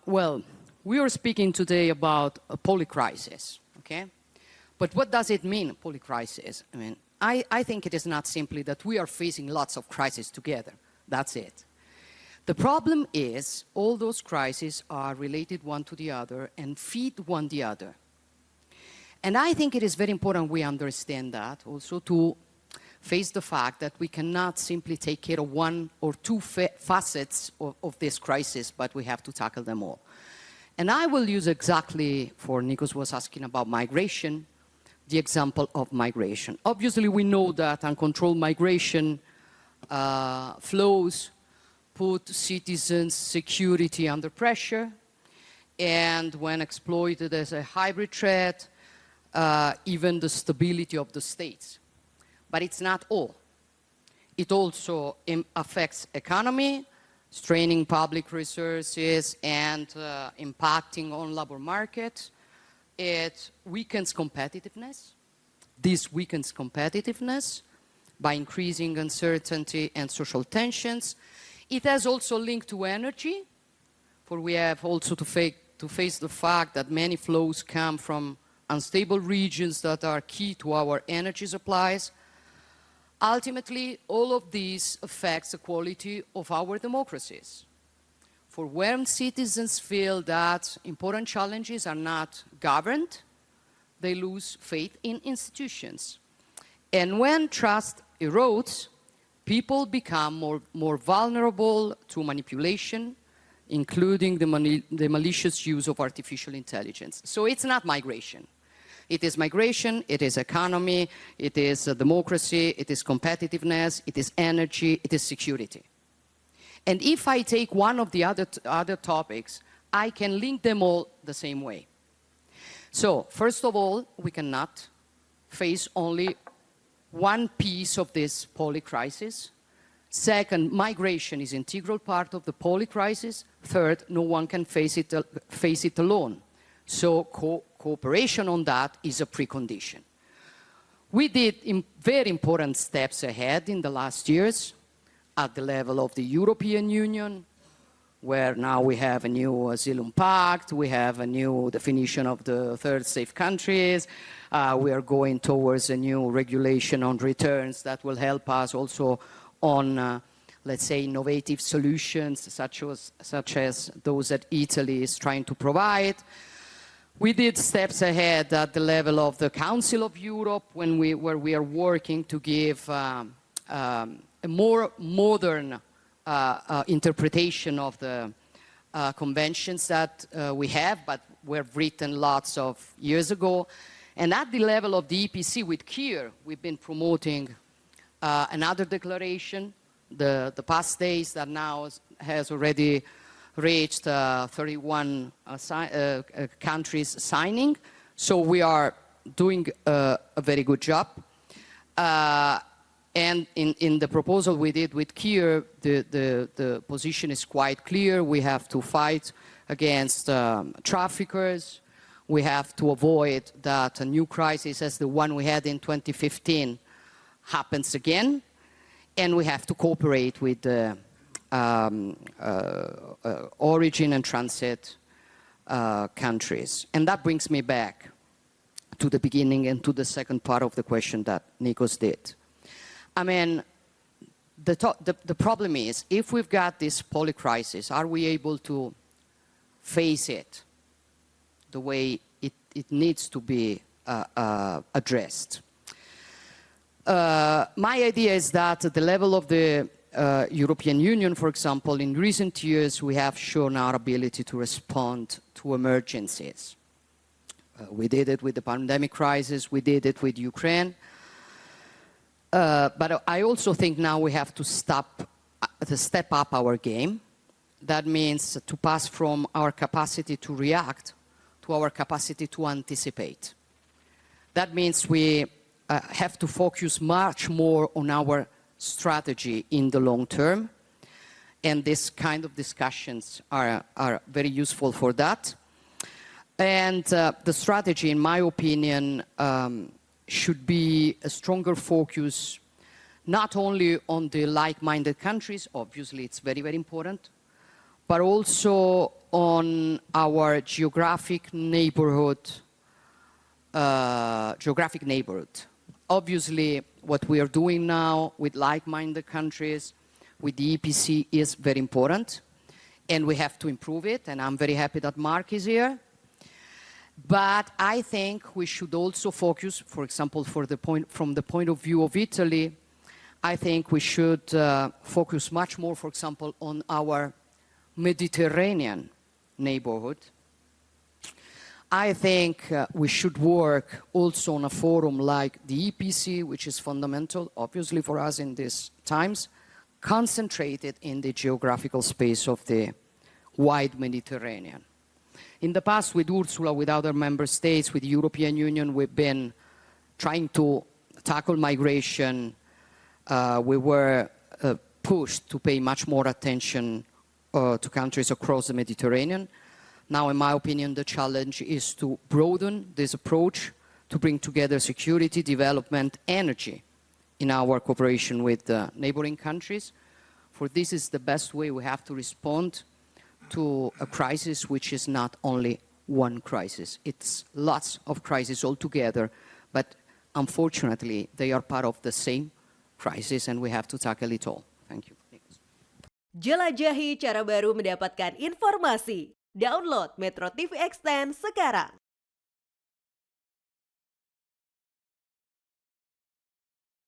Well, we are speaking today about a polycrisis, okay? But what does it mean, polycrisis? I mean, I think it is not simply that we are facing lots of crises together. That's it. The problem is all those crises are related one to the other and feed one the other. And I think it is very important we understand that also to face the fact that we cannot simply take care of one or two facets of this crisis, but we have to tackle them all. And I will use exactly, for Nikos was asking about migration, the example of migration. Obviously, we know that uncontrolled migration flows put citizens' security under pressure, and when exploited as a hybrid threat, even the stability of the states. But it's not all. It also affects economy, straining public resources and impacting on labor market. It weakens competitiveness. This weakens competitiveness by increasing uncertainty and social tensions. It has also linked to energy, for we have also to face the fact that many flows come from unstable regions that are key to our energy supplies. Ultimately, all of this affects the quality of our democracies. For when citizens feel that important challenges are not governed, they lose faith in institutions. And when trust erodes, people become more vulnerable to manipulation, including the malicious use of artificial intelligence. So it's not migration. It is migration, it is economy, it is democracy, it is competitiveness, it is energy, it is security. And if I take one of the other topics, I can link them all the same way. So, first of all, we cannot face only one piece of this polycrisis. Second, migration is an integral part of the polycrisis. Third, no one can face it alone. So cooperation on that is a precondition. We did very important steps ahead in the last years at the level of the European Union, where now we have a new asylum pact, we have a new definition of the third safe countries, we are going towards a new regulation on returns that will help us also on, let's say, innovative solutions such as those that Italy is trying to provide. We did steps ahead at the level of the Council of Europe where we are working to give a more modern interpretation of the conventions that we have, but were written lots of years ago. And at the level of the EPC with Kier, we've been promoting another declaration, the past days that now has already reached 31 countries signing. So we are doing a very good job. And in the proposal we did with Kier, the position is quite clear. We have to fight against traffickers. We have to avoid that a new crisis as the one we had in 2015 happens again. And we have to cooperate with the origin and transit countries. And that brings me back to the beginning and to the second part of the question that Nikos did. I mean, the problem is, if we've got this polycrisis, are we able to face it the way it needs to be addressed? My idea is that at the level of the European Union, for example, in recent years, we have shown our ability to respond to emergencies. We did it with the pandemic crisis, we did it with Ukraine. But I also think now we have to step up our game. That means to pass from our capacity to react to our capacity to anticipate. That means we have to focus much more on our strategy in the long term. And this kind of discussions are very useful for that. And the strategy, in my opinion, should be a stronger focus not only on the like-minded countries, obviously it's very, very important, but also on our geographic neighborhood. Obviously, what we are doing now with like-minded countries, with the EPC, is very important, and we have to improve it, and I'm very happy that Mark is here. But I think we should also focus, for example, from the point of view of Italy, I think we should focus much more, for example, on our Mediterranean neighborhood. I think we should work also on a forum like the EPC, which is fundamental, obviously, for us in these times, concentrated in the geographical space of the wide Mediterranean. In the past, with Ursula, with other member states, with the European Union, we've been trying to tackle migration. We were pushed to pay much more attention to countries across the Mediterranean. Now, in my opinion, the challenge is to broaden this approach, to bring together security, development, energy in our cooperation with the neighboring countries. For this is the best way we have to respond to a crisis which is not only one crisis. It's lots of crises all together, but unfortunately, they are part of the same crisis and we have to tackle it all. Thank you. Jelajahi cara baru mendapatkan informasi. Download MetroTV Extend sekarang.